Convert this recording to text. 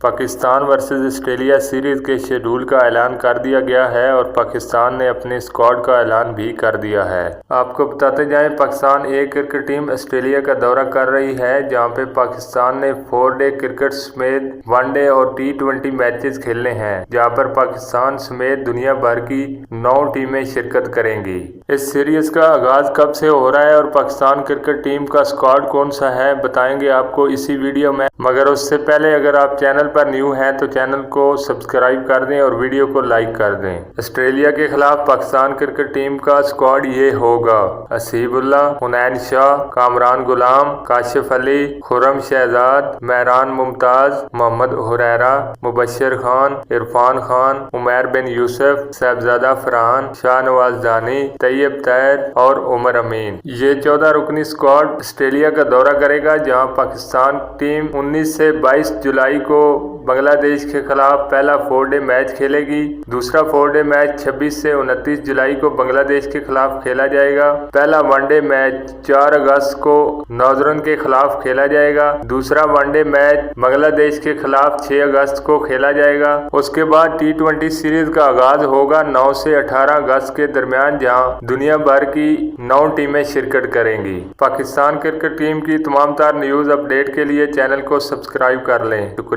Pakistan versus Australia series के schedule का ऐलान कर दिया गया है और पाकिस्तान ने अपने स्क्वाड का ऐलान भी कर दिया है। आपको बताते जाएं, पाकिस्तान ए क्रिकेट टीम ऑस्ट्रेलिया का दौरा कर रही है, जहां पे पाकिस्तान ने 4 डे क्रिकेट समेत वनडे और T20 मैचेस खेलने हैं, जहां पर पाकिस्तान समेत दुनिया भर की 9 टीमें शिरकत करेंगी। इस सीरीज का आगाज कब से हो रहा है और पाकिस्तान क्रिकेट टीम का स्क्वाड कौन सा है, बताएंगे आपको इसी वीडियो में। मगर उससे पहले अगर आप चैनल पर न्यू हैं तो चैनल को सब्सक्राइब कर दें और वीडियो को लाइक कर दें। ऑस्ट्रेलिया के खिलाफ पाकिस्तान क्रिकेट टीम का स्क्वाड ये होगा: हसीबुल्लाह, हुनैन शाह, कामरान गुलाम, काशिफ अली, खुर्रम शहजाद, महरान मुमताज, मोहम्मद हुरैरा, मुबशर खान, इरफान खान, उमैर बिन यूसुफ, साहिबजादा फरहान, शाहनवाज दानी, तैयब तैर और उमर अमीन। ये 14 रुकनी स्क्वाड ऑस्ट्रेलिया का दौरा करेगा, जहां पाकिस्तान टीम 19 से 22 जुलाई को बांग्लादेश के खिलाफ पहला 4 डे मैच खेलेगी। दूसरा 4 डे मैच 26 से 29 जुलाई को बांग्लादेश के खिलाफ खेला जाएगा। पहला वनडे मैच 4 अगस्त को नॉर्दर्न के खिलाफ खेला जाएगा। दूसरा वनडे मैच बांग्लादेश के खिलाफ 6 अगस्त को खेला जाएगा। उसके बाद T20 सीरीज का आगाज होगा 9 से 18 अगस्त के दरमियान, जहां दुनिया भर की 9 टीमें शिरकत करेंगी। पाकिस्तान क्रिकेट टीम की तमाम तार न्यूज अपडेट के लिए चैनल को सब्सक्राइब कर लें। शुक्रिया।